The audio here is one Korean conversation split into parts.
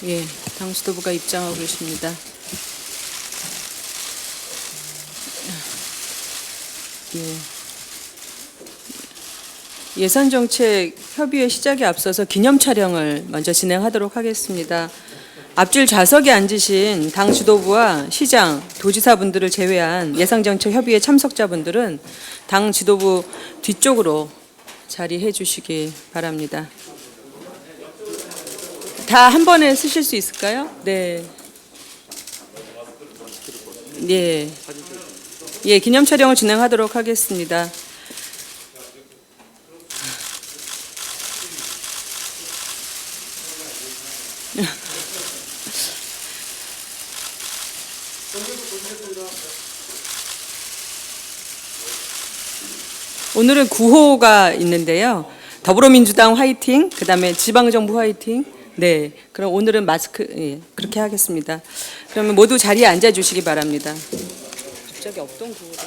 예, 당 지도부가 입장하고 계십니다. 예산정책 협의회 시작에 앞서서 기념 촬영을 먼저 진행하도록 하겠습니다. 앞줄 좌석에 앉으신 당 지도부와 시장, 도지사분들을 제외한 예산정책 협의회 참석자분들은 당 지도부 뒤쪽으로 자리해 주시기 바랍니다. 다 한 번에 쓰실 수 있을까요? 네. 예. 예, 기념 촬영을 진행하도록 하겠습니다. 오늘은 구호가 있는데요. 더불어민주당 화이팅, 그다음에 지방정부 화이팅. 네, 그럼 오늘은 마스크 그렇게 하겠습니다. 그러면 모두 자리에 앉아주시기 바랍니다. 갑자기 없던 구호를.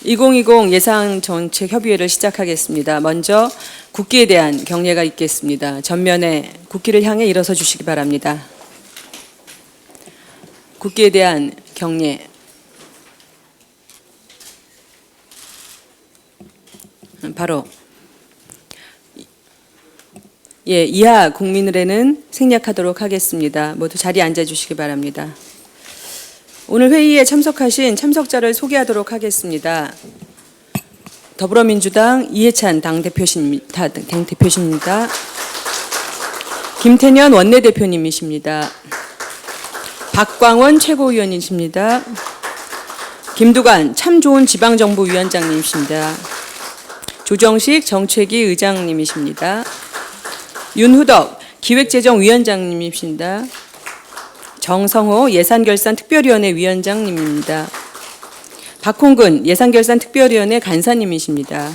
2020 예산정책협의회를 시작하겠습니다. 먼저 국기에 대한 경례가 있겠습니다. 전면에 국기를 향해 일어서 주시기 바랍니다. 국기에 대한 경례. 바로 이하 국민의례는 생략하도록 하겠습니다. 모두 자리에 앉아주시기 바랍니다. 오늘 회의에 참석하신 참석자를 소개하도록 하겠습니다. 더불어민주당 이해찬 당대표십니다. 김태년 원내대표님이십니다. 박광원 최고위원이십니다. 김두관 참 좋은 지방정부위원장님이십니다. 조정식 정책위 의장님이십니다. 윤후덕 기획재정위원장님이십니다. 정성호 예산결산특별위원회 위원장님입니다. 박홍근 예산결산특별위원회 간사님이십니다.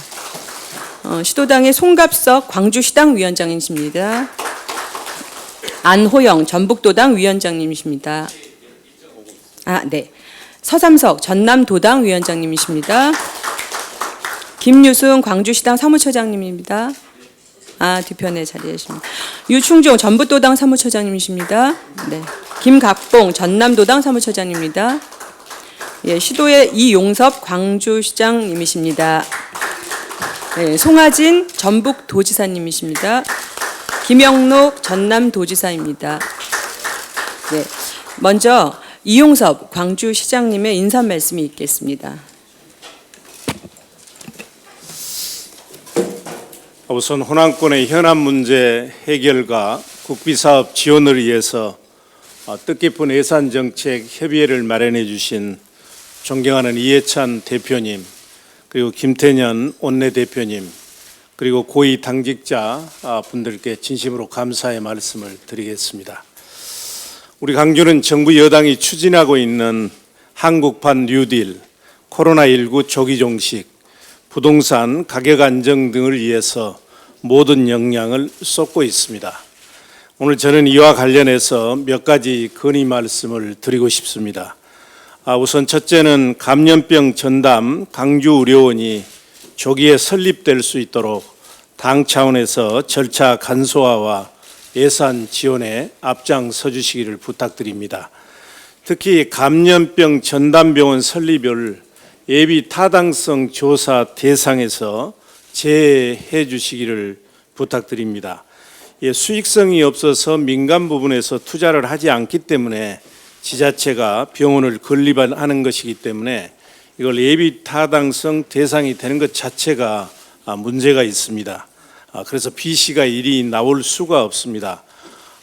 시도당의 송갑석 광주시당 위원장이십니다. 안호영 전북도당 위원장님이십니다. 네. 서삼석 전남도당 위원장님이십니다. 김유승 광주시당 사무처장님입니다. 뒤편에 자리해 계십니다. 유충종 전북도당 사무처장님이십니다. 네. 김갑봉 전남도당 사무처장입니다. 예, 시도의 이용섭 광주시장님이십니다. 네, 송하진 전북도지사님이십니다. 김영록 전남도지사입니다. 네, 먼저 이용섭 광주시장님의 인사 말씀이 있겠습니다. 우선 호남권의 현안 문제 해결과 국비사업 지원을 위해서 뜻깊은 예산정책 협의회를 마련해 주신 존경하는 이해찬 대표님, 그리고 김태년 원내대표님, 그리고 고위 당직자 분들께 진심으로 감사의 말씀을 드리겠습니다. 우리 광주는 정부 여당이 추진하고 있는 한국판 뉴딜, 코로나19 조기 종식, 부동산 가격 안정 등을 위해서 모든 역량을 쏟고 있습니다. 오늘 저는 이와 관련해서 몇 가지 건의 말씀을 드리고 싶습니다. 우선 첫째는 감염병 전담 강주의료원이 조기에 설립될 수 있도록 당 차원에서 절차 간소화와 예산 지원에 앞장서 주시기를 부탁드립니다. 특히 감염병 전담병원 설립을 예비 타당성 조사 대상에서 제외해 주시기를 부탁드립니다. 수익성이 없어서 민간 부분에서 투자를 하지 않기 때문에 지자체가 병원을 건립하는 것이기 때문에 이걸 예비 타당성 대상이 되는 것 자체가 문제가 있습니다. 그래서 비시가 일이 나올 수가 없습니다.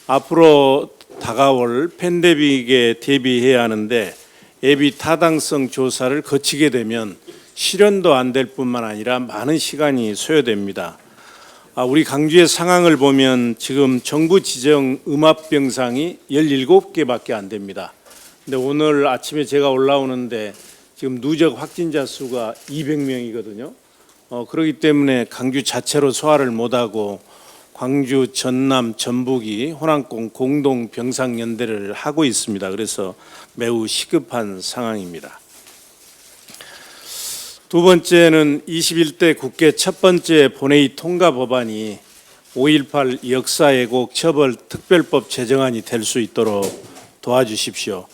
앞으로 다가올 팬데믹에 대비해야 하는데 예비 타당성 조사를 거치게 되면 실현도 안 될 뿐만 아니라 많은 시간이 소요됩니다. 우리 광주의 상황을 보면 지금 정부 지정 음압병상이 17개밖에 안 됩니다. 근데 오늘 아침에 제가 올라오는데 지금 누적 확진자 수가 200명이거든요. 그렇기 때문에 광주 자체로 소화를 못하고 광주, 전남, 전북이 호남권 공동 병상 연대를 하고 있습니다. 그래서 매우 시급한 상황입니다. 두 번째는 21대 국회 첫 번째 본회의 통과 법안이 5.18 역사왜곡 처벌 특별법 제정안이 될 수 있도록 도와주십시오.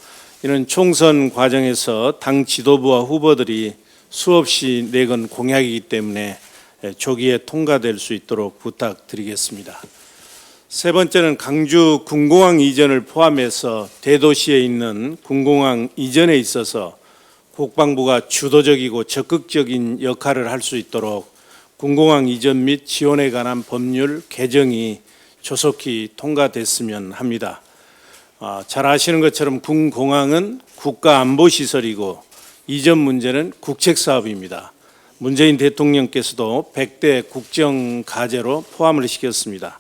이는 총선 과정에서 당 지도부와 후보들이 수없이 내건 공약이기 때문에 조기에 통과될 수 있도록 부탁드리겠습니다. 세 번째는 강주 군공항 이전을 포함해서 대도시에 있는 군공항 이전에 있어서 국방부가 주도적이고 적극적인 역할을 할 수 있도록 군공항 이전 및 지원에 관한 법률 개정이 조속히 통과됐으면 합니다. 잘 아시는 것처럼 군공항은 국가안보시설이고 이전 문제는 국책사업입니다. 문재인 대통령께서도 100대 국정과제로 포함을 시켰습니다.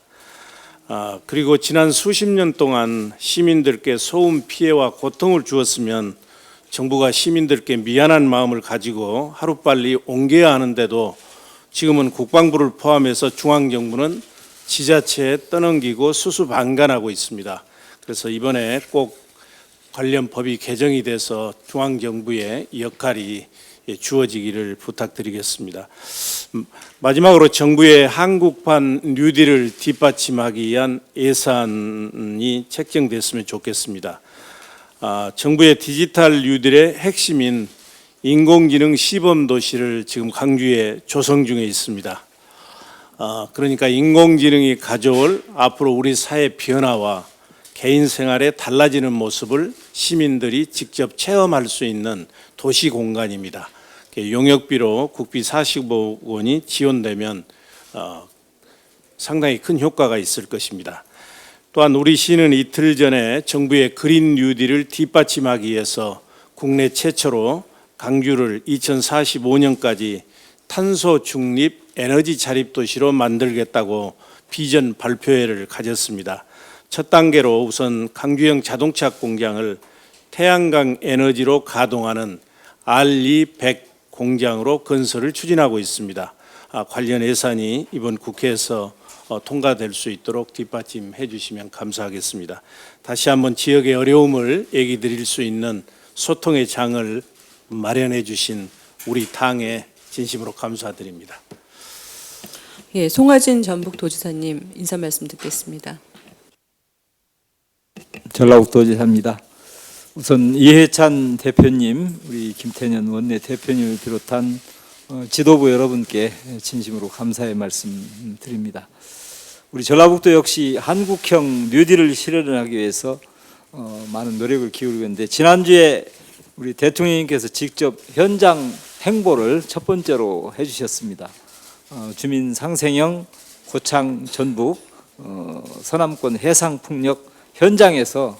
그리고 지난 수십 년 동안 시민들께 소음 피해와 고통을 주었으면 정부가 시민들께 미안한 마음을 가지고 하루빨리 옮겨야 하는데도 지금은 국방부를 포함해서 중앙정부는 지자체에 떠넘기고 수수방관하고 있습니다. 그래서 이번에 꼭 관련 법이 개정이 돼서 중앙정부의 역할이 주어지기를 부탁드리겠습니다. 마지막으로 정부의 한국판 뉴딜을 뒷받침하기 위한 예산이 책정됐으면 좋겠습니다. 정부의 디지털 뉴딜의 핵심인 인공지능 시범도시를 지금 강주에 조성 중에 있습니다. 그러니까 인공지능이 가져올 앞으로 우리 사회 변화와 개인 생활에 달라지는 모습을 시민들이 직접 체험할 수 있는 도시 공간입니다. 용역비로 국비 45억 원이 지원되면 상당히 큰 효과가 있을 것입니다. 또한 우리 시는 이틀 전에 정부의 그린 뉴딜을 뒷받침하기 위해서 국내 최초로 강주를 2045년까지 탄소 중립 에너지 자립 도시로 만들겠다고 비전 발표회를 가졌습니다. 첫 단계로 우선 강주형 자동차 공장을 태양광 에너지로 가동하는 RE100 공장으로 건설을 추진하고 있습니다. 관련 예산이 이번 국회에서 통과될 수 있도록 뒷받침해 주시면 감사하겠습니다. 다시 한번 지역의 어려움을 얘기 드릴 수 있는 소통의 장을 마련해 주신 우리 당에 진심으로 감사드립니다. 예, 송하진 전북도지사님 인사 말씀 듣겠습니다. 전라북도지사입니다. 우선 이해찬 대표님, 우리 김태년 원내 대표님을 비롯한 지도부 여러분께 진심으로 감사의 말씀 드립니다. 우리 전라북도 역시 한국형 뉴딜을 실현하기 위해서 많은 노력을 기울이고 있는데, 지난주에 우리 대통령님께서 직접 현장 행보를 첫 번째로 해주셨습니다. 주민 상생형 고창 전북 서남권 해상풍력 현장에서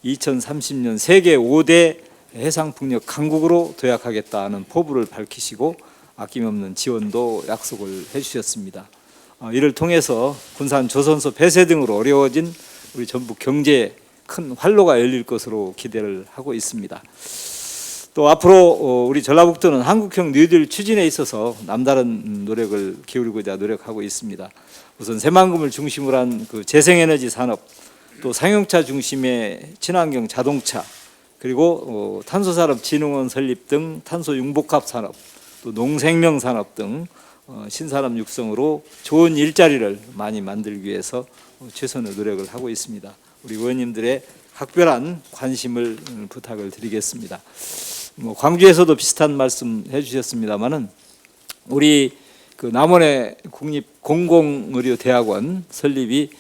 2030년 세계 5대 해상풍력 강국으로 도약하겠다는 포부를 밝히시고 아낌없는 지원도 약속을 해주셨습니다. 이를 통해서 군산 조선소 폐쇄 등으로 어려워진 우리 전북 경제에 큰 활로가 열릴 것으로 기대를 하고 있습니다. 또 앞으로 우리 전라북도는 한국형 뉴딜 추진에 있어서 남다른 노력을 기울이고자 노력하고 있습니다. 우선 새만금을 중심으로 한 그 재생에너지 산업, 또 상용차 중심의 친환경 자동차, 그리고 탄소산업진흥원 설립 등 탄소 융복합 산업, 또 농생명 산업 등 신산업 육성으로 좋은 일자리를 많이 만들기 위해서 최선의 노력을 하고 있습니다. 우리 의원님들의 각별한 관심을 부탁을 드리겠습니다. 광주에서도 비슷한 말씀 해주셨습니다만은 우리 그 남원의 국립공공의료대학원 설립이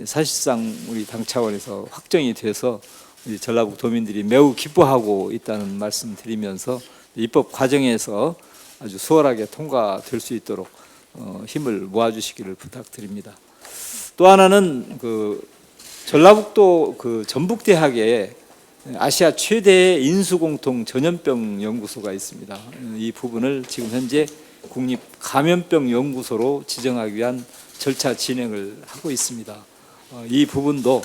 사실상 우리 당 차원에서 확정이 돼서 우리 전라북 도민들이 매우 기뻐하고 있다는 말씀 드리면서 입법 과정에서 아주 수월하게 통과될 수 있도록 힘을 모아주시기를 부탁드립니다. 또 하나는 그 전라북도 그 전북대학에 아시아 최대의 인수공통 전염병 연구소가 있습니다. 이 부분을 지금 현재 국립감염병 연구소로 지정하기 위한 절차 진행을 하고 있습니다. 이 부분도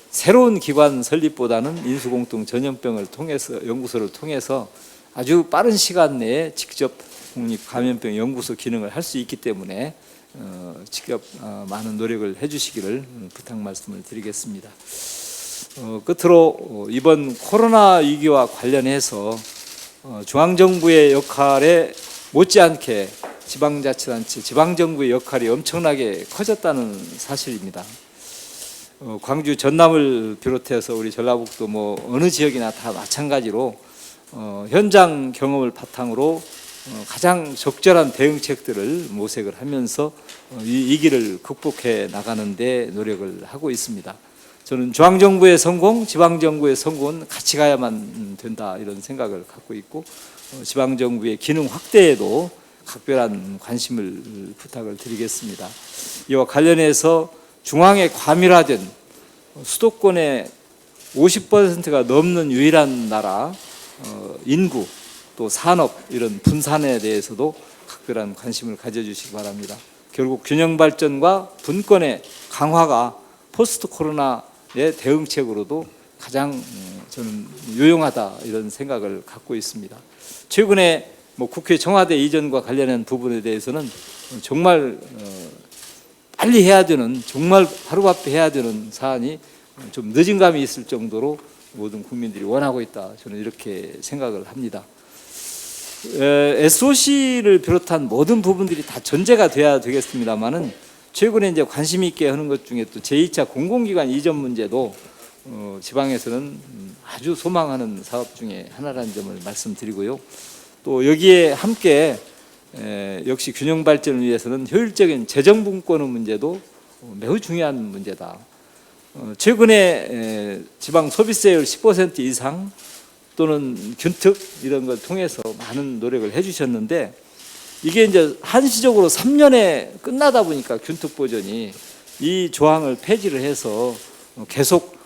새로운 기관 설립보다는 인수공통 전염병을 통해서 연구소를 통해서 아주 빠른 시간 내에 직접 국립감염병 연구소 기능을 할 수 있기 때문에 직접 많은 노력을 해주시기를 부탁 말씀을 드리겠습니다. 끝으로 이번 코로나 위기와 관련해서 중앙정부의 역할에 못지않게 지방자치단체, 지방정부의 역할이 엄청나게 커졌다는 사실입니다. 광주 전남을 비롯해서 우리 전라북도 뭐 어느 지역이나 다 마찬가지로 현장 경험을 바탕으로 가장 적절한 대응책들을 모색을 하면서 이 위기를 극복해 나가는 데 노력을 하고 있습니다. 저는 중앙정부의 성공, 지방정부의 성공은 같이 가야만 된다 이런 생각을 갖고 있고 지방정부의 기능 확대에도 각별한 관심을 부탁을 드리겠습니다. 이와 관련해서 중앙에 과밀화된 수도권의 50%가 넘는 유일한 나라 인구 또 산업 이런 분산에 대해서도 각별한 관심을 가져주시기 바랍니다. 결국 균형 발전과 분권의 강화가 포스트 코로나의 대응책으로도 가장 저는 유용하다 이런 생각을 갖고 있습니다. 최근에 뭐 국회 청와대 이전과 관련한 부분에 대해서는 정말 빨리 해야 되는 정말 하루바삐 해야 되는 사안이 좀 늦은 감이 있을 정도로 모든 국민들이 원하고 있다. 저는 이렇게 생각을 합니다. SOC를 비롯한 모든 부분들이 다 전제가 돼야 되겠습니다만은 최근에 이제 관심 있게 하는 것 중에 또 제2차 공공기관 이전 문제도 지방에서는 아주 소망하는 사업 중에 하나라는 점을 말씀드리고요. 또 여기에 함께 역시 균형 발전을 위해서는 효율적인 재정 분권의 문제도 매우 중요한 문제다. 최근에 지방 소비세율 10% 이상 또는 균특 이런 걸 통해서 많은 노력을 해주셨는데 이게 이제 한시적으로 3년에 끝나다 보니까 균특 보전이 이 조항을 폐지를 해서 계속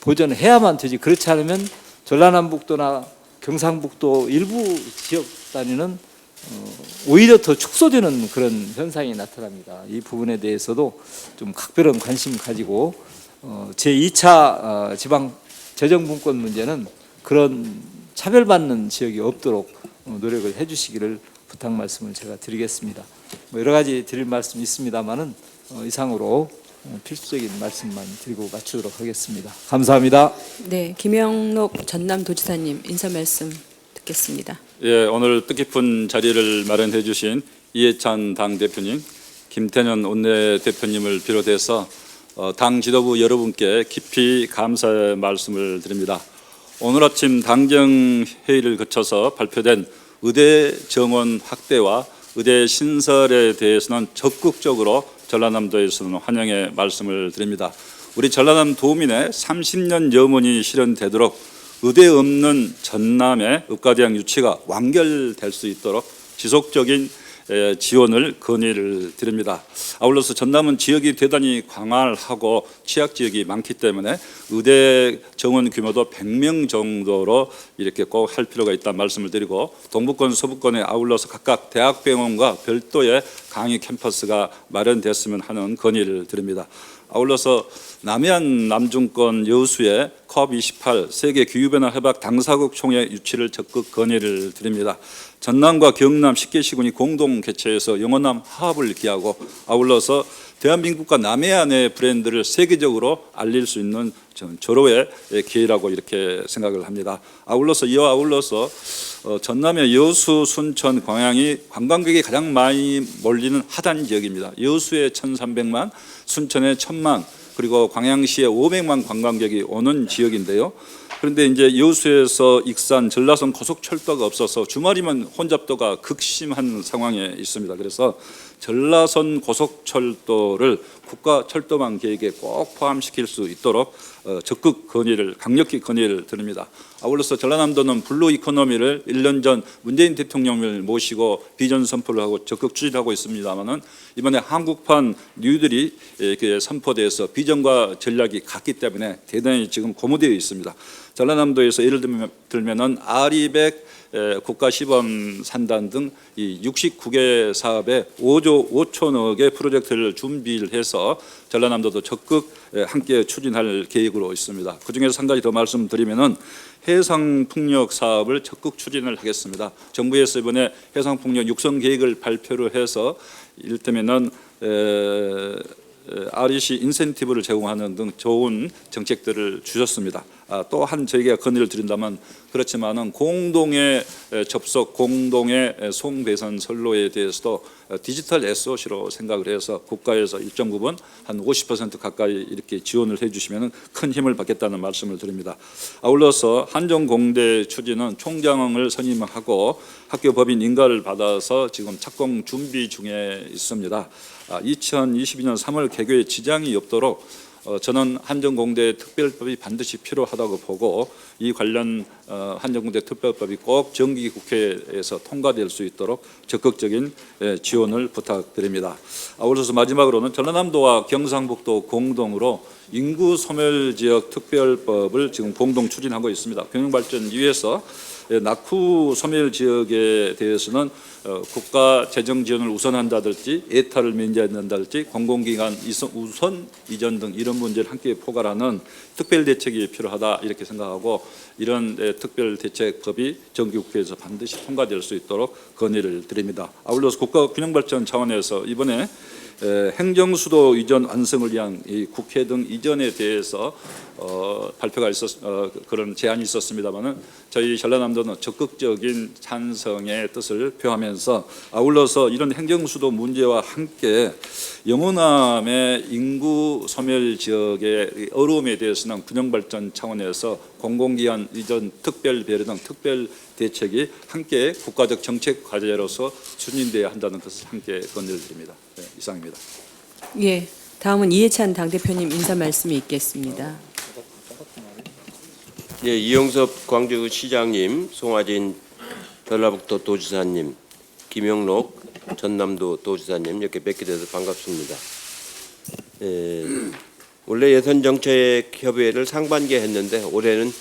보전을 해야만 되지 그렇지 않으면 전라남북도나 경상북도 일부 지역 단위는 오히려 더 축소되는 그런 현상이 나타납니다. 이 부분에 대해서도 좀 각별한 관심 가지고 제2차 지방 재정분권 문제는 그런 차별받는 지역이 없도록 노력을 해주시기를 부탁 말씀을 제가 드리겠습니다. 뭐 여러 가지 드릴 말씀이 있습니다만은 이상으로 필수적인 말씀만 드리고 마치도록 하겠습니다. 감사합니다. 네, 김영록 전남도지사님 인사 말씀 듣겠습니다. 예, 오늘 뜻깊은 자리를 마련해 주신 이해찬 당대표님, 김태년 원내대표님을 비롯해서 당 지도부 여러분께 깊이 감사의 말씀을 드립니다. 오늘 아침 당정회의를 거쳐서 발표된 의대 정원 확대와 의대 신설에 대해서는 적극적으로 전라남도에서는 환영의 말씀을 드립니다. 우리 전라남 도민의 30년 염원이 실현되도록 의대 없는 전남의 의과대학 유치가 완결될 수 있도록 지속적인 지원을 건의를 드립니다. 아울러서 전남은 지역이 대단히 광활하고 취약 지역이 많기 때문에 의대 정원 규모도 100명 정도로 이렇게 꼭 할 필요가 있다는 말씀을 드리고 동부권, 서부권에 아울러서 각각 대학병원과 별도의 강의 캠퍼스가 마련됐으면 하는 건의를 드립니다. 아울러서 남해안 남중권 여수의 COP28 세계 기후변화 협약 당사국 총회 유치를 적극 건의를 드립니다. 전남과 경남 10개 시군이 공동 개최해서 영원남 화합을 기하고 아울러서 대한민국과 남해안의 브랜드를 세계적으로 알릴 수 있는 절호의 기회라고 이렇게 생각을 합니다. 이와 아울러서 전남의 여수, 순천, 광양이 관광객이 가장 많이 몰리는 하단 지역입니다. 여수에 1,300만, 순천에 1,000만, 그리고 광양시에 500만 관광객이 오는 지역인데요. 그런데 이제 여수에서 익산, 전라선 고속철도가 없어서 주말이면 혼잡도가 극심한 상황에 있습니다. 그래서 전라선 고속철도를 국가철도망 계획에 꼭 포함시킬 수 있도록 적극 강력히 건의를 드립니다. 아울러서 전라남도는 블루 이코노미를 1년 전 문재인 대통령을 모시고 비전 선포를 하고 적극 추진하고 있습니다만은 이번에 한국판 뉴딜이 선포돼서 비전과 전략이 같기 때문에 대단히 지금 고무되어 있습니다. 전라남도에서 예를 들면은 아리백 국가시범 산단 등 이 69개 사업에 5조 5천억의 프로젝트를 준비를 해서 전라남도도 적극 함께 추진할 계획으로 있습니다. 그중에서 한 가지 더 말씀드리면은 해상풍력 사업을 적극 추진을 하겠습니다. 정부에서 이번에 해상풍력 육성 계획을 발표를 해서 이를테면은 REC 인센티브를 제공하는 등 좋은 정책들을 주셨습니다. 또 한 저희가 건의를 드린다면 그렇지만은 공동의 접속, 공동의 송배선 선로에 대해서도 디지털 SOC로 생각을 해서 국가에서 일정 부분 한 50% 가까이 이렇게 지원을 해주시면 큰 힘을 받겠다는 말씀을 드립니다. 아울러서 한정공대 추진은 총장을 선임하고 학교 법인 인가를 받아서 지금 착공 준비 중에 있습니다. 2022년 3월 개교에 지장이 없도록 저는 한정공대 특별법이 반드시 필요하다고 보고 이 관련 한정공대 특별법이 꼭 정기국회에서 통과될 수 있도록 적극적인 지원을 부탁드립니다. 아울러서 마지막으로는 전라남도와 경상북도 공동으로 인구 소멸 지역 특별법을 지금 공동 추진하고 있습니다. 경영발전 위에서 낙후 소멸 지역에 대해서는 국가 재정 지원을 우선한다든지 예타를 면제한다든지 공공기관 우선 이전 등 이런 문제를 함께 포괄하는 특별 대책이 필요하다 이렇게 생각하고 이런 특별 대책법이 정기국회에서 반드시 통과될 수 있도록 건의를 드립니다. 아울러서 국가 균형 발전 차원에서 이번에 행정수도 이전 완성을 위한 이 국회 등 이전에 대해서 발표가 그런 제안이 있었습니다만은 저희 전라남도는 적극적인 찬성의 뜻을 표하면서 아울러서 이런 행정수도 문제와 함께 영호남의 인구 소멸 지역의 어려움에 대해서는 균형발전 차원에서 공공기관 이전 특별 배려 등 특별 대책이 함께 국가적 정책 과제로서 추진돼야 한다는 것을 함께 건의를 드립니다. 네, 이상입니다. 예, 다음은 이해찬 당대표님 인사 말씀이 있겠습니다. 예, 이용섭 광주시장님, 송하진 전라북도 도지사님, 김영록 전남도 도지사님 이렇게 뵙게 돼서 반갑습니다. 원래 예산정책협의회를 상반기에 했는데 올해는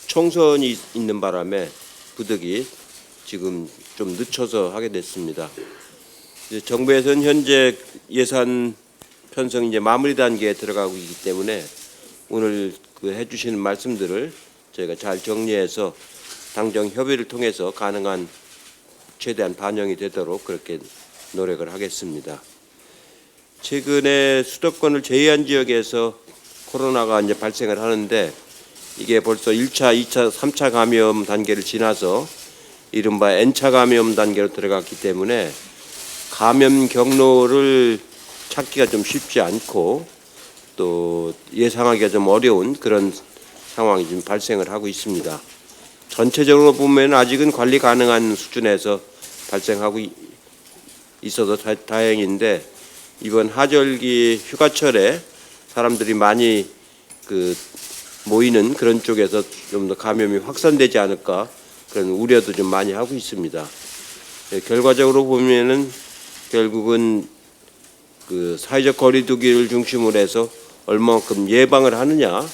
총선이 있는 바람에 부득이 지금 좀 늦춰서 하게 됐습니다. 이제 정부에서는 현재 예산 편성이 이제 마무리 단계에 들어가고 있기 때문에 오늘 해주시는 말씀들을 저희가 잘 정리해서 당정 협의를 통해서 가능한 최대한 반영이 되도록 그렇게 노력을 하겠습니다. 최근에 수도권을 제외한 지역에서 코로나가 이제 발생을 하는데 이게 벌써 1차, 2차, 3차 감염 단계를 지나서 이른바 N차 감염 단계로 들어갔기 때문에 감염 경로를 찾기가 좀 쉽지 않고 또 예상하기가 좀 어려운 그런 상황이 지금 발생을 하고 있습니다. 전체적으로 보면 아직은 관리 가능한 수준에서 발생하고 있어서 다행인데 이번 하절기 휴가철에 사람들이 많이 모이는 그런 쪽에서 좀 더 감염이 확산되지 않을까 그런 우려도 좀 많이 하고 있습니다. 결과적으로 보면은 결국은 사회적 거리두기를 중심으로 해서 얼마만큼 예방을 하느냐,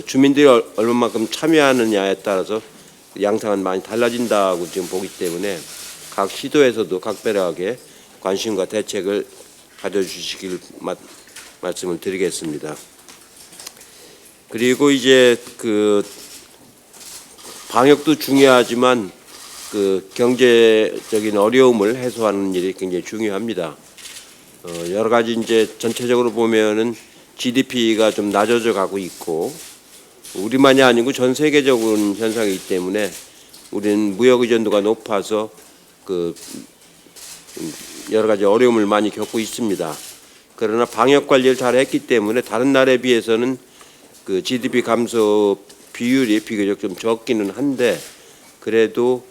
주민들이 얼마만큼 참여하느냐에 따라서 양상은 많이 달라진다고 지금 보기 때문에 각 시도에서도 각별하게 관심과 대책을 가져주시길 말씀을 드리겠습니다. 그리고 이제 방역도 중요하지만 경제적인 어려움을 해소하는 일이 굉장히 중요합니다. 여러 가지 이제 전체적으로 보면은 GDP가 좀 낮아져 가고 있고 우리만이 아니고 전 세계적인 현상이기 때문에 우리는 무역 의존도가 높아서 여러 가지 어려움을 많이 겪고 있습니다. 그러나 방역 관리를 잘 했기 때문에 다른 나라에 비해서는 GDP 감소 비율이 비교적 좀 적기는 한데 그래도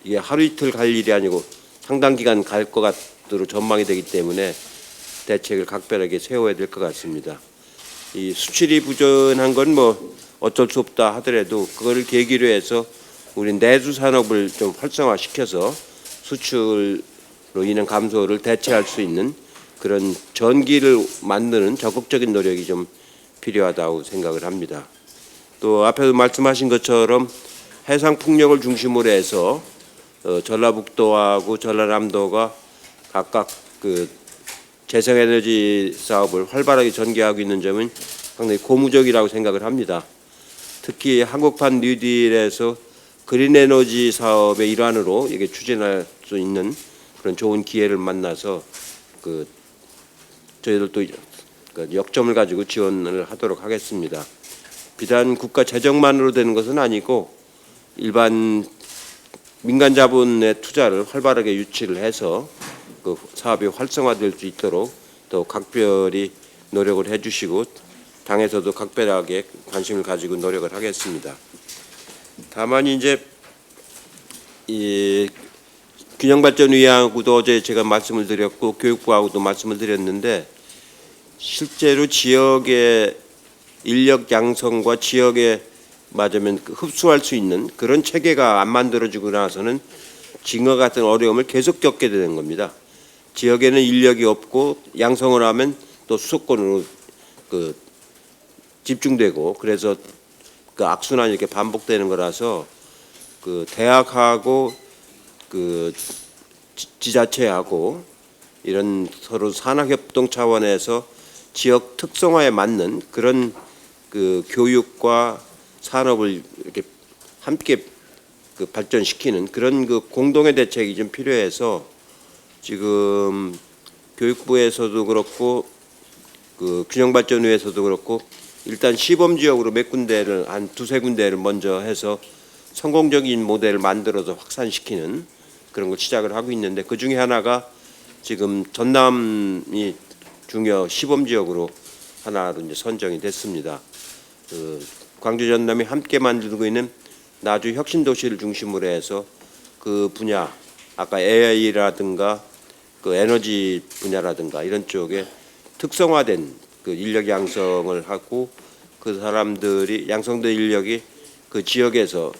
이게 하루 이틀 갈 일이 아니고 상당 기간 갈 것 같도록 전망이 되기 때문에 대책을 각별하게 세워야 될 것 같습니다. 이 수출이 부진한 건 뭐 어쩔 수 없다 하더라도 그거를 계기로 해서 우리 내수 산업을 좀 활성화시켜서 수출로 인한 감소를 대체할 수 있는 그런 전기를 만드는 적극적인 노력이 좀 필요하다고 생각을 합니다. 또 앞에서 말씀하신 것처럼 해상 풍력을 중심으로 해서 전라북도하고 전라남도가 각각 재생에너지 사업을 활발하게 전개하고 있는 점은 상당히 고무적이라고 생각을 합니다. 특히 한국판 뉴딜에서 그린에너지 사업의 일환으로 이게 추진할 수 있는 그런 좋은 기회를 만나서 저희들도 역점을 가지고 지원을 하도록 하겠습니다. 비단 국가 재정만으로 되는 것은 아니고 일반 민간 자본의 투자를 활발하게 유치를 해서 그 사업이 활성화될 수 있도록 또 각별히 노력을 해주시고 당에서도 각별하게 관심을 가지고 노력을 하겠습니다. 다만 이제 이 균형발전위하고도 어제 제가 말씀을 드렸고 교육부하고도 말씀을 드렸는데 실제로 지역의 인력 양성과 지역에 맞으면 흡수할 수 있는 그런 체계가 안 만들어지고 나서는 지금과 같은 어려움을 계속 겪게 되는 겁니다. 지역에는 인력이 없고 양성을 하면 또 수도권으로 그 집중되고 그래서 그 악순환이 이렇게 반복되는 거라서 그 대학하고 그 지자체하고 이런 서로 산학협동 차원에서 지역 특성화에 맞는 그런 그 교육과 산업을 이렇게 함께 그 발전시키는 그런 그 공동의 대책이 좀 필요해서 지금 교육부에서도 그렇고 그 균형발전위에서도 그렇고 일단 시범 지역으로 몇 군데를 한 두세 군데를 먼저 해서 성공적인 모델을 만들어서 확산시키는 그런 걸 시작을 하고 있는데 그 중에 하나가 지금 전남이 중요 시범 지역으로 하나로 이제 선정이 됐습니다. 그 광주 전남이 함께 만들고 있는 나주 혁신 도시를 중심으로 해서 그 분야 아까 AI라든가 그 에너지 분야라든가 이런 쪽에 특성화된 그 인력 양성을 하고 그 사람들이 양성된 인력이 그 지역에서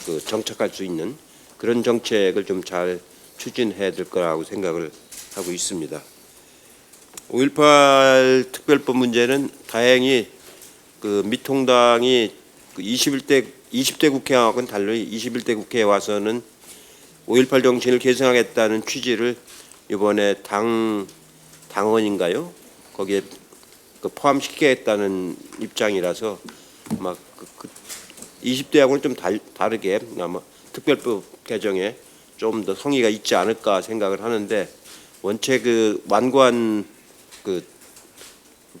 그 정착할 수 있는 그런 정책을 좀 잘 추진해야 될 거라고 생각을 하고 있습니다. 5.18 특별법 문제는 다행히 그 미통당이 그 20대 국회하고는 달리 21대 국회에 와서는 5.18 정신을 계승하겠다는 취지를 이번에 당원인가요? 거기에 그 포함시키겠다는 입장이라서 막 20대하고는 좀 다르게 아마 특별법 개정에 좀 더 성의가 있지 않을까 생각을 하는데 원체 그 완고한 그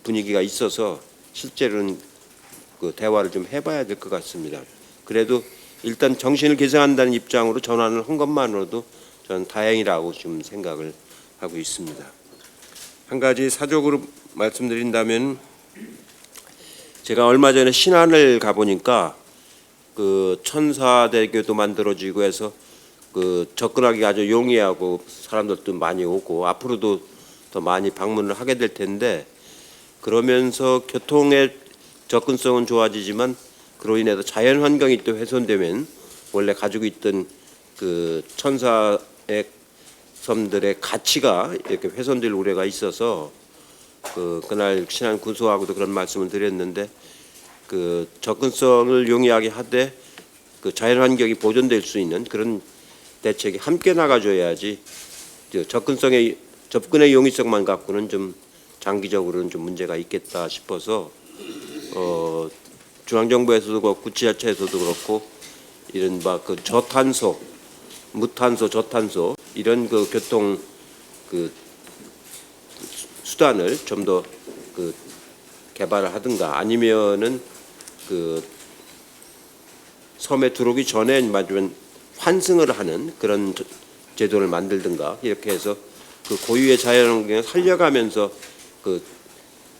분위기가 있어서 실제로는 그 대화를 좀 해봐야 될 것 같습니다. 그래도 일단 정신을 계승한다는 입장으로 전환을 한 것만으로도 저는 다행이라고 좀 생각을 하고 있습니다. 한 가지 사적으로 말씀드린다면 제가 얼마 전에 신안을 가보니까 그 천사대교도 만들어지고 해서 그 접근하기 아주 용이하고 사람들도 많이 오고 앞으로도 더 많이 방문을 하게 될 텐데 그러면서 교통의 접근성은 좋아지지만 그로 인해서 자연 환경이 또 훼손되면 원래 가지고 있던 그 천사의 섬들의 가치가 이렇게 훼손될 우려가 있어서 그날 신안 군수하고도 그런 말씀을 드렸는데 그 접근성을 용이하게 하되 그 자연 환경이 보존될 수 있는 그런 대책이 함께 나가줘야지 접근의 용이성만 갖고는 좀 장기적으로는 좀 문제가 있겠다 싶어서 중앙정부에서도 그렇고 지자체에서도 그렇고 이른바 그 저탄소, 무탄소, 저탄소 이런 그 교통 그 수단을 좀 더 그 개발을 하든가 아니면은 그 섬에 들어오기 전에 맞으면 환승을 하는 그런 제도를 만들든가 이렇게 해서 그 고유의 자연환경을 살려가면서 그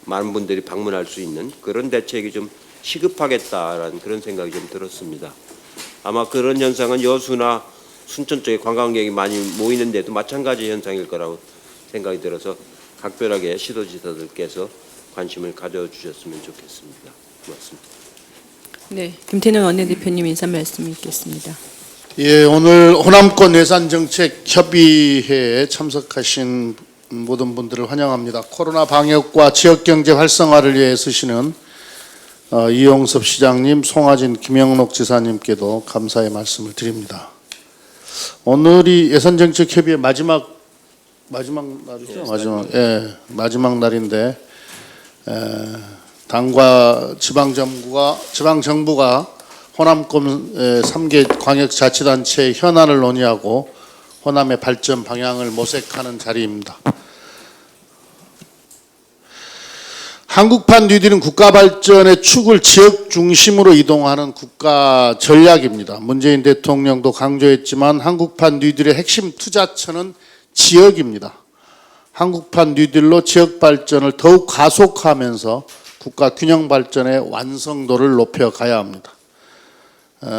많은 분들이 방문할 수 있는 그런 대책이 좀 시급하겠다라는 그런 생각이 좀 들었습니다. 아마 그런 현상은 여수나 순천 쪽에 관광객이 많이 모이는데도 마찬가지 현상일 거라고 생각이 들어서 각별하게 시도지사들께서 관심을 가져주셨으면 좋겠습니다. 고맙습니다. 네, 김태년 원내대표님 인사 말씀 있겠습니다. 예, 오늘 호남권 예산정책 협의회에 참석하신 모든 분들을 환영합니다. 코로나 방역과 지역경제 활성화를 위해 쓰시는 이용섭 시장님, 송하진, 김영록 지사님께도 감사의 말씀을 드립니다. 오늘이 예산정책협의회 마지막 날이죠? 마지막 날인데 당과 지방정부가 호남권 3개 광역자치단체의 현안을 논의하고 호남의 발전 방향을 모색하는 자리입니다. 한국판 뉴딜은 국가 발전의 축을 지역 중심으로 이동하는 국가 전략입니다. 문재인 대통령도 강조했지만 한국판 뉴딜의 핵심 투자처는 지역입니다. 한국판 뉴딜로 지역 발전을 더욱 가속화하면서 국가 균형 발전의 완성도를 높여가야 합니다.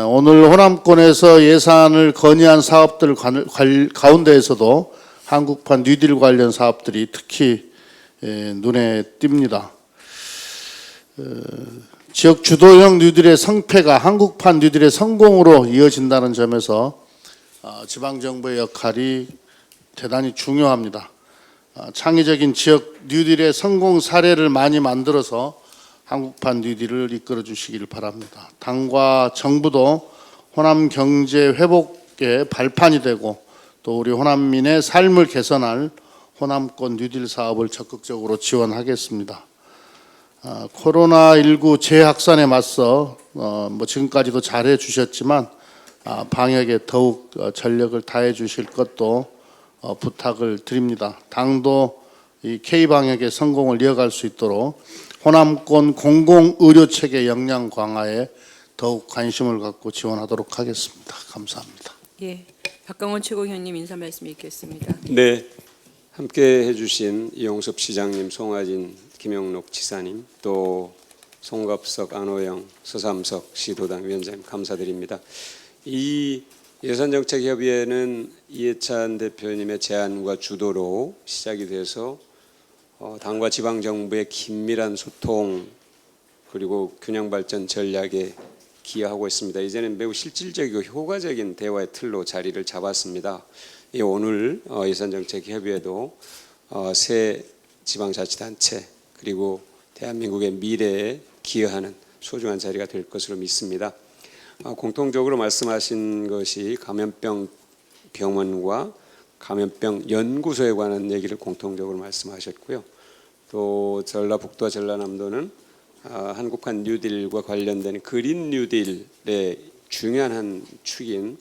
오늘 호남권에서 예산을 건의한 사업들 가운데에서도 한국판 뉴딜 관련 사업들이 특히 눈에 띕니다. 지역 주도형 뉴딜의 성패가 한국판 뉴딜의 성공으로 이어진다는 점에서 지방정부의 역할이 대단히 중요합니다. 창의적인 지역 뉴딜의 성공 사례를 많이 만들어서 한국판 뉴딜을 이끌어 주시길 바랍니다. 당과 정부도 호남 경제 회복의 발판이 되고 또 우리 호남민의 삶을 개선할 호남권 뉴딜 사업을 적극적으로 지원하겠습니다. 코로나19 재확산에 맞서 지금까지도 잘해 주셨지만 방역에 더욱 전력을 다해 주실 것도 부탁을 드립니다. 당도 이 K-방역의 성공을 이어갈 수 있도록 호남권 공공의료체계 역량 강화에 더욱 관심을 갖고 지원하도록 하겠습니다. 감사합니다. 예, 박강원 최고위원님 인사 말씀 있겠습니다. 네, 함께 해주신 이용섭 시장님, 송하진, 김영록 지사님, 또 송갑석, 안호영, 서삼석 시도당 위원장님 감사드립니다. 이 예산정책협의회는 이해찬 대표님의 제안과 주도로 시작이 돼서 당과 지방정부의 긴밀한 소통 그리고 균형발전 전략에 기여하고 있습니다. 이제는 매우 실질적이고 효과적인 대화의 틀로 자리를 잡았습니다. 오늘 예산정책협의회도 새 지방자치단체 그리고 대한민국의 미래에 기여하는 소중한 자리가 될 것으로 믿습니다. 공통적으로 말씀하신 것이 감염병 병원과 감염병 연구소에 관한 얘기를 공통적으로 말씀하셨고요. 또 전라북도와 전라남도는 한국판 뉴딜과 관련된 그린 뉴딜의 중요한 한 축인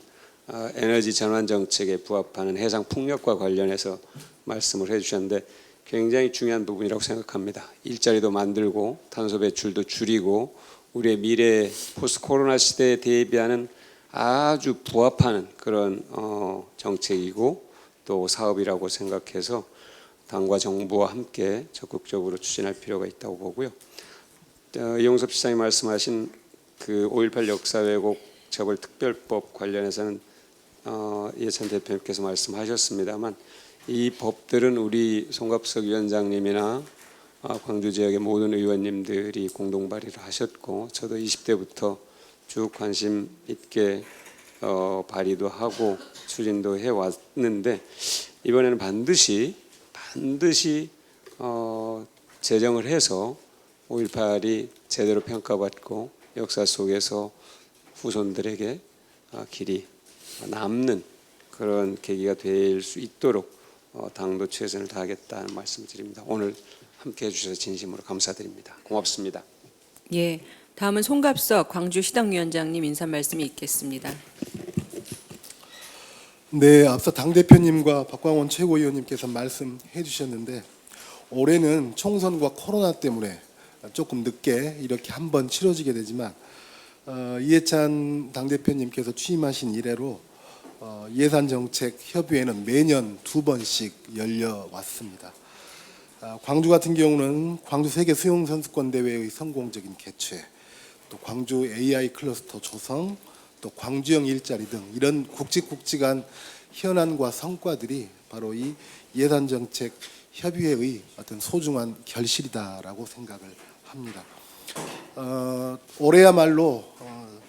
에너지 전환 정책에 부합하는 해상 풍력과 관련해서 말씀을 해주셨는데 굉장히 중요한 부분이라고 생각합니다. 일자리도 만들고 탄소 배출도 줄이고 우리의 미래 포스트 코로나 시대에 대비하는 아주 부합하는 그런 정책이고 또 사업이라고 생각해서 당과 정부와 함께 적극적으로 추진할 필요가 있다고 보고요. 이용섭 시장이 말씀하신 그 5.18 역사 왜곡 처벌 특별법 관련해서는 이해찬 대표님께서 말씀하셨습니다만 이 법들은 우리 송갑석 위원장님이나 광주 지역의 모든 의원님들이 공동 발의를 하셨고 저도 20대부터 쭉 관심 있게 발의도 하고 추진도 해왔는데 이번에는 반드시 제정을 해서 5.18이 제대로 평가받고 역사 속에서 후손들에게 길이 남는 그런 계기가 될 수 있도록 당도 최선을 다하겠다는 말씀 드립니다. 오늘 함께해 주셔서 진심으로 감사드립니다. 고맙습니다. 예, 다음은 송갑석 광주시당위원장님 인사 말씀이 있겠습니다. 네, 앞서 당대표님과 박광원 최고위원님께서 말씀해 주셨는데 올해는 총선과 코로나 때문에 조금 늦게 이렇게 한번 치러지게 되지만 이해찬 당대표님께서 취임하신 이래로 예산정책협의회는 매년 2번씩 열려왔습니다. 광주 같은 경우는 광주 세계 수영 선수권 대회의 성공적인 개최, 또 광주 AI 클러스터 조성, 또 광주형 일자리 등 이런 굵직굵직한 현안과 성과들이 바로 이 예산정책 협의회의 어떤 소중한 결실이다라고 생각을 합니다. 올해야말로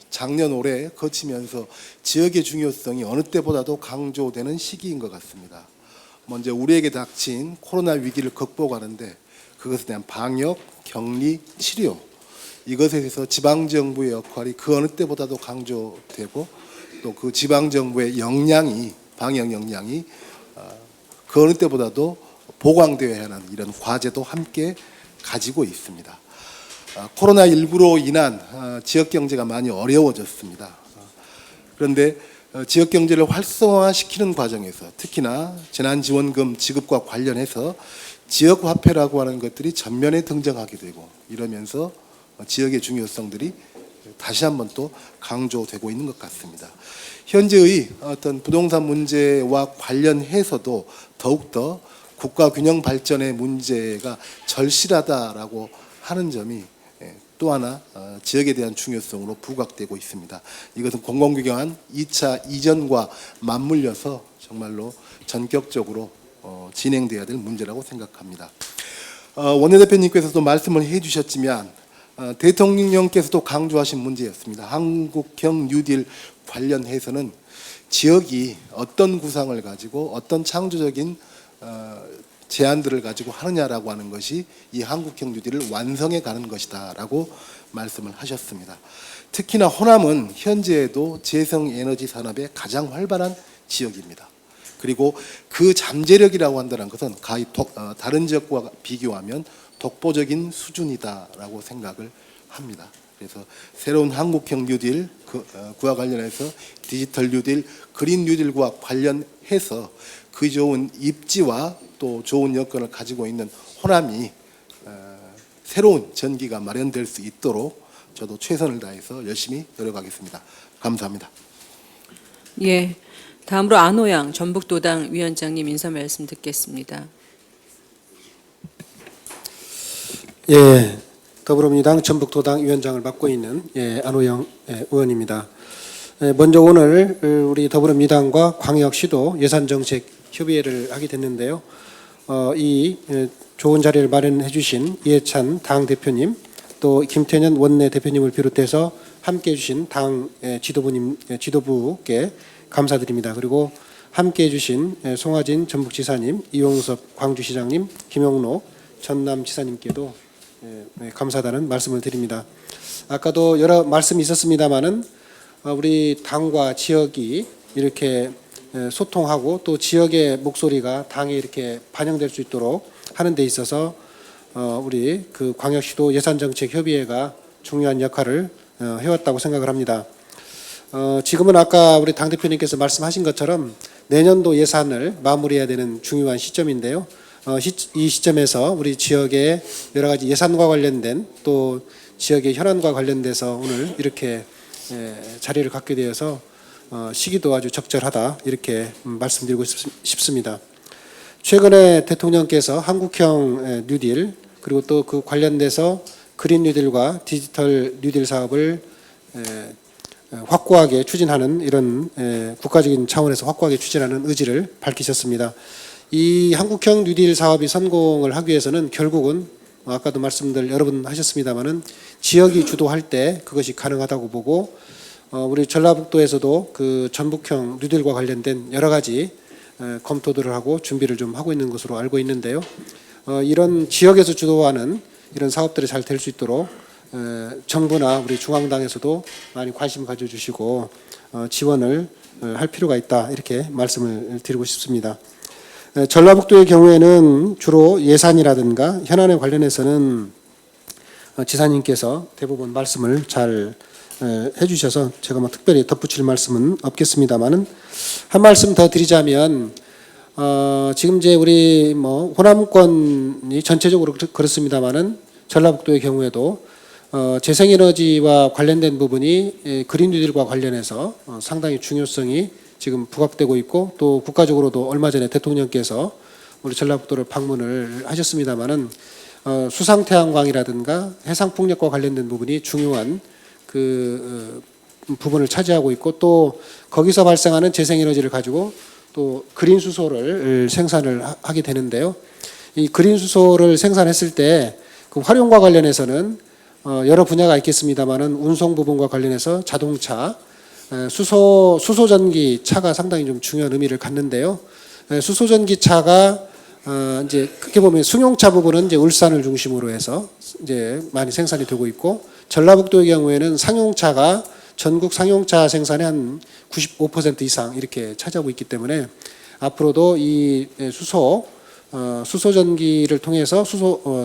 작년 올해 거치면서 지역의 중요성이 어느 때보다도 강조되는 시기인 것 같습니다. 먼저 우리에게 닥친 코로나 위기를 극복하는데 그것에 대한 방역, 격리, 치료 이것에 대해서 지방정부의 역할이 그 어느 때보다도 강조되고 또 그 지방정부의 역량이 방역 역량이 그 어느 때보다도 보강되어야 하는 이런 과제도 함께 가지고 있습니다. 코로나19로 인한 지역경제가 많이 어려워졌습니다. 그런데 지역경제를 활성화시키는 과정에서 특히나 재난지원금 지급과 관련해서 지역 화폐라고 하는 것들이 전면에 등장하게 되고 이러면서 지역의 중요성들이 다시 한번 또 강조되고 있는 것 같습니다. 현재의 어떤 부동산 문제와 관련해서도 더욱더 국가 균형 발전의 문제가 절실하다라고 하는 점이 또 하나 지역에 대한 중요성으로 부각되고 있습니다. 이것은 공공기관 2차 이전과 맞물려서 정말로 전격적으로 진행돼야 될 문제라고 생각합니다. 원내대표님께서도 말씀을 해주셨지만 대통령께서도 강조하신 문제였습니다. 한국형 뉴딜 관련해서는 지역이 어떤 구상을 가지고 어떤 창조적인 제안들을 가지고 하느냐라고 하는 것이 이 한국형 뉴딜을 완성해 가는 것이다라고 말씀을 하셨습니다. 특히나 호남은 현재에도 재생에너지 산업의 가장 활발한 지역입니다. 그리고 그 잠재력이라고 한다는 것은 다른 지역과 비교하면 독보적인 수준이다라고 생각을 합니다. 그래서 새로운 한국형 뉴딜 그와 관련해서 디지털 뉴딜, 그린 뉴딜과 관련해서 그 좋은 입지와 또 좋은 여건을 가지고 있는 호남이 새로운 전기가 마련될 수 있도록 저도 최선을 다해서 열심히 노력하겠습니다. 감사합니다. 예, 다음으로 안호영 전북도당 위원장님 인사 말씀 듣겠습니다. 예, 더불어민주당 전북도당 위원장을 맡고 있는 안호영 의원입니다. 먼저 오늘 우리 더불어민주당과 광역시도 예산정책협의회를 하게 됐는데요. 이 좋은 자리를 마련해 주신 이해찬 당 대표님, 또 김태년 원내 대표님을 비롯해서 함께해 주신 당 지도부께 감사드립니다. 그리고 함께해 주신 송하진 전북지사님, 이용섭 광주시장님, 김용록 전남지사님께도 감사하다는 말씀을 드립니다. 아까도 여러 말씀이 있었습니다마는 우리 당과 지역이 이렇게 소통하고 또 지역의 목소리가 당에 이렇게 반영될 수 있도록 하는 데 있어서 우리 그 광역시도 예산정책협의회가 중요한 역할을 해왔다고 생각을 합니다. 지금은 아까 우리 당대표님께서 말씀하신 것처럼 내년도 예산을 마무리해야 되는 중요한 시점인데요. 이 시점에서 우리 지역의 여러 가지 예산과 관련된 또 지역의 현안과 관련돼서 오늘 이렇게 자리를 갖게 되어서 시기도 아주 적절하다 이렇게 말씀드리고 싶습니다. 최근에 대통령께서 한국형 뉴딜 그리고 또 그 관련돼서 그린 뉴딜과 디지털 뉴딜 사업을 확고하게 추진하는 이런 국가적인 차원에서 확고하게 추진하는 의지를 밝히셨습니다. 이 한국형 뉴딜 사업이 성공을 하기 위해서는 결국은 아까도 말씀들 여러 번 하셨습니다마는 지역이 주도할 때 그것이 가능하다고 보고 우리 전라북도에서도 그 전북형 뉴딜과 관련된 여러 가지 검토들을 하고 준비를 좀 하고 있는 것으로 알고 있는데요. 이런 지역에서 주도하는 이런 사업들이 잘 될 수 있도록 정부나 우리 중앙당에서도 많이 관심 가져주시고 지원을 할 필요가 있다 이렇게 말씀을 드리고 싶습니다. 전라북도의 경우에는 주로 예산이라든가 현안에 관련해서는 지사님께서 대부분 말씀을 잘 해주셔서 제가 뭐 특별히 덧붙일 말씀은 없겠습니다만은 한 말씀 더 드리자면 지금 이제 우리 뭐 호남권이 전체적으로 그렇습니다만은 전라북도의 경우에도 재생에너지와 관련된 부분이 그린 뉴딜과 관련해서 상당히 중요성이 지금 부각되고 있고 또 국가적으로도 얼마 전에 대통령께서 우리 전라북도를 방문을 하셨습니다마는 수상태양광이라든가 해상풍력과 관련된 부분이 중요한 그 부분을 차지하고 있고 또 거기서 발생하는 재생에너지를 가지고 또 그린 수소를 생산을 하게 되는데요. 이 그린 수소를 생산했을 때 그 활용과 관련해서는 여러 분야가 있겠습니다마는 운송 부분과 관련해서 자동차, 수소전기 차가 상당히 좀 중요한 의미를 갖는데요. 수소전기 차가 이제 크게 보면 승용차 부분은 이제 울산을 중심으로 해서 이제 많이 생산이 되고 있고 전라북도의 경우에는 상용차가 전국 상용차 생산의 한 95% 이상 이렇게 차지하고 있기 때문에 앞으로도 이 수소전기를 통해서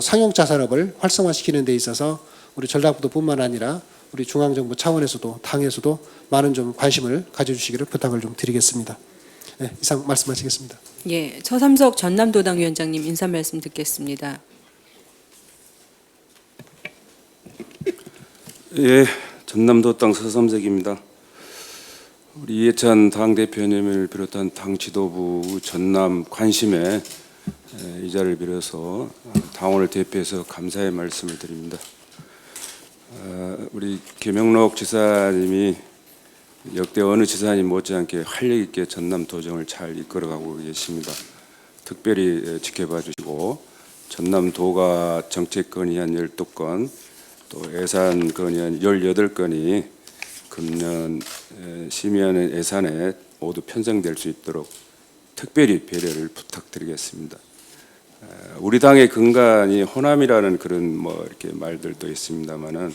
상용차 산업을 활성화시키는 데 있어서 우리 전라북도뿐만 아니라 우리 중앙정부 차원에서도 당에서도 많은 좀 관심을 가져주시기를 부탁을 좀 드리겠습니다. 네, 이상 말씀 마치겠습니다. 예, 서삼석 전남도당 위원장님 인사 말씀 듣겠습니다. 예, 전남도당 서삼석입니다. 우리 이해찬 당대표님을 비롯한 당 지도부 전남 관심에 이 자리를 빌어서 당원을 대표해서 감사의 말씀을 드립니다. 우리 김영록 지사님이 역대 어느 지사님 못지않게 활력 있게 전남 도정을 잘 이끌어가고 계십니다. 특별히 지켜봐 주시고 전남 도가 정책 건의 한 12건, 또 예산 건의 한 18건이 금년 심의하는 예산에 모두 편성될 수 있도록 특별히 배려를 부탁드리겠습니다. 우리 당의 근간이 호남이라는 그런 이렇게 말들도 있습니다만은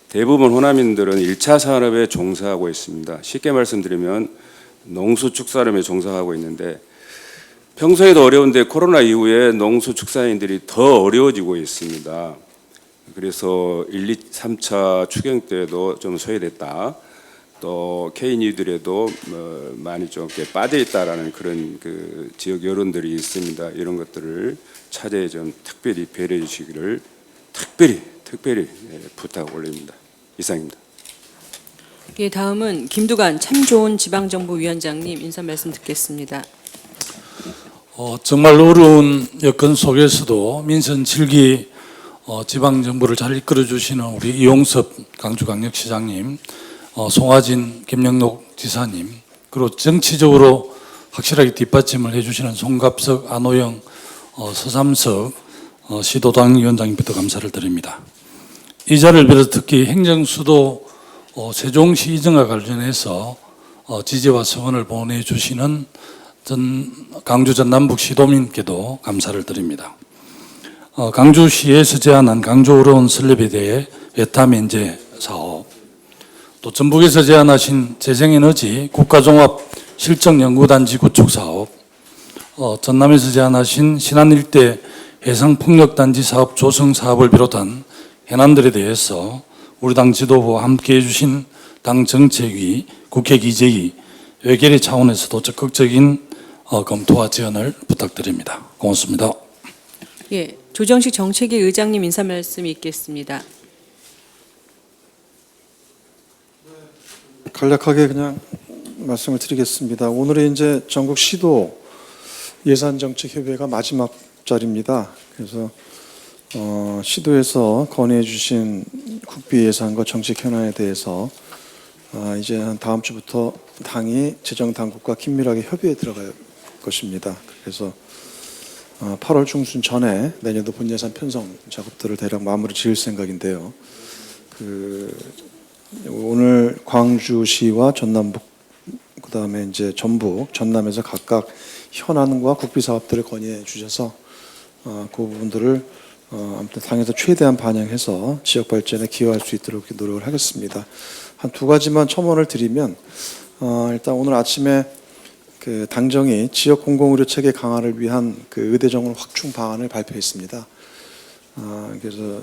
대부분 호남인들은 1차 산업에 종사하고 있습니다. 쉽게 말씀드리면 농수축산업에 종사하고 있는데 평소에도 어려운데 코로나 이후에 농수축산인들이 더 어려워지고 있습니다. 그래서 1, 2, 3차 추경 때도 좀 소외됐다. 또 K뉴들에도 많이 좀 이렇게 빠져 있다라는 그런 그 지역 여론들이 있습니다. 이런 것들을 차제에 좀 특별히 배려해 주시기를 특별히 부탁 올립니다. 이상입니다. 예, 다음은 김두관 참 좋은 지방정부위원장님 인사 말씀 듣겠습니다. 정말 어려운 여건 속에서도 민선 7기 지방정부를 잘 이끌어주시는 우리 이용섭 강주광역시장님, 송하진 김영록 지사님, 그리고 정치적으로 확실하게 뒷받침을 해주시는 송갑석, 안호영, 서삼석 시도당 위원장님부터 감사를 드립니다. 이 자리를 빌어서 특히 행정수도 세종시 이전과 관련해서 지지와 성원을 보내주시는 강주 전남북 시도민께도 감사를 드립니다. 강주시에서 제안한 강주 어려운 설립에 대해 외타 면제 사업, 또 전북에서 제안하신 재생에너지 국가종합 실정연구단지 구축 사업, 전남에서 제안하신 신안 일대 해상풍력단지 사업 조성 사업을 비롯한 현안들에 대해서 우리 당 지도부와 함께해 주신 당 정책위, 국회 기재위, 외결의 차원에서도 적극적인 검토와 지원을 부탁드립니다. 고맙습니다. 예, 조정식 정책위 의장님 인사 말씀이 있겠습니다. 간략하게 그냥 말씀을 드리겠습니다. 오늘은 이제 전국 시도 예산정책협의회가 마지막 자리입니다. 그래서 시도에서 건의해 주신 국비 예산과 정책 현안에 대해서 이제 한 다음 주부터 당이 재정 당국과 긴밀하게 협의에 들어갈 것입니다. 그래서 8월 중순 전에 내년도 본예산 편성 작업들을 대략 마무리 지을 생각인데요. 오늘 광주시와 전남북, 그다음에 이제 전북, 전남에서 각각 현안과 국비 사업들을 건의해 주셔서 그 부분들을 아무튼 당에서 최대한 반영해서 지역 발전에 기여할 수 있도록 노력을 하겠습니다. 한 두 가지만 첨언을 드리면 일단 오늘 아침에 그 당정이 지역 공공의료 체계 강화를 위한 그 의대 정원 확충 방안을 발표했습니다. 그래서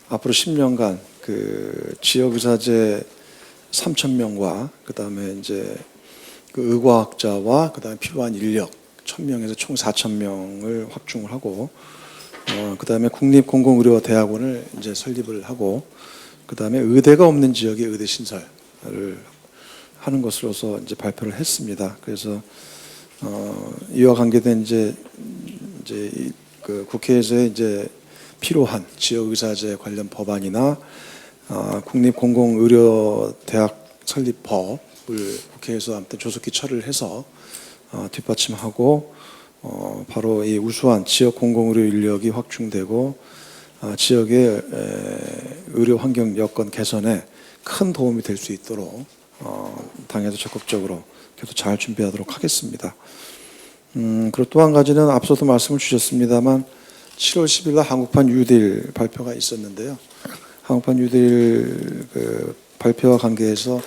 앞으로 10년간 그 지역 의사제 3,000명과 그다음에 이제 그 의과학자와 그다음에 필요한 인력 1,000명에서 총 4,000명을 확충을 하고 그다음에 국립공공의료대학원을 이제 설립을 하고 그다음에 의대가 없는 지역에 의대 신설을 하는 것으로서 이제 발표를 했습니다. 그래서 이와 관계된 이제 그 국회에서 이제 필요한 지역 의사제 관련 법안이나 국립공공의료대학 설립법을 국회에서 아무튼 조속히 처리를 해서 뒷받침하고 바로 이 우수한 지역 공공의료 인력이 확충되고 지역의 의료 환경 여건 개선에 큰 도움이 될 수 있도록 당에서 적극적으로 계속 잘 준비하도록 하겠습니다. 그리고 또 한 가지는 앞서도 말씀을 주셨습니다만 7월 10일 날 한국판 뉴딜 발표가 있었는데요. 한국판 뉴딜 그 발표와 관계해서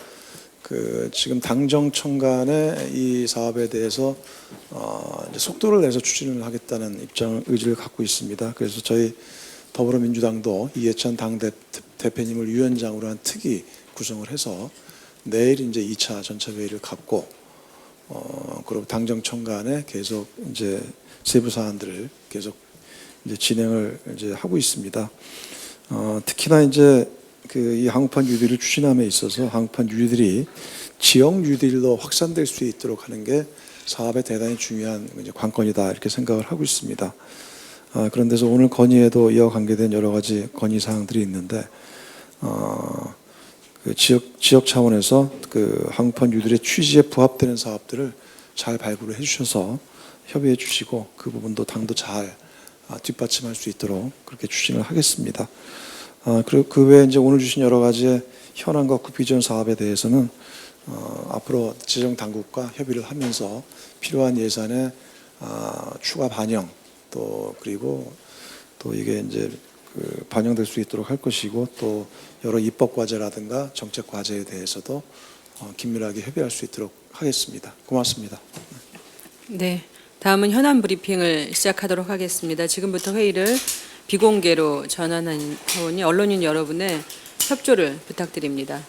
그 지금 당정청 간의 이 사업에 대해서 이제 속도를 내서 추진을 하겠다는 의지를 갖고 있습니다. 그래서 저희 더불어민주당도 이해찬 당대표님을 위원장으로 한 특위 구성을 해서 내일 이제 2차 전체 회의를 갖고 그리고 당정청 간에 계속 이제 세부 사안들을 계속 이제 진행을 이제 하고 있습니다. 특히나 이제 이 한국판 뉴딜을 추진함에 있어서 한국판 뉴딜이 지역 뉴딜로 확산될 수 있도록 하는 게 사업에 대단히 중요한 이제 관건이다 이렇게 생각을 하고 있습니다. 그런 데서 오늘 건의에도 이와 관계된 여러 가지 건의 사항들이 있는데 그 지역 차원에서 그 한국판 뉴딜의 취지에 부합되는 사업들을 잘 발굴을 해주셔서 협의해 주시고 그 부분도 당도 잘 뒷받침할 수 있도록 그렇게 추진을 하겠습니다. 그리고 그 외에 이제 오늘 주신 여러 가지의 현안과 구비전 사업에 대해서는 앞으로 지정 당국과 협의를 하면서 필요한 예산의 추가 반영 또 그리고 또 이게 이제 그 반영될 수 있도록 할 것이고 또 여러 입법 과제라든가 정책 과제에 대해서도 긴밀하게 협의할 수 있도록 하겠습니다. 고맙습니다. 네, 다음은 현안 브리핑을 시작하도록 하겠습니다. 지금부터 회의를 비공개로 전환하오니 언론인 여러분의 협조를 부탁드립니다.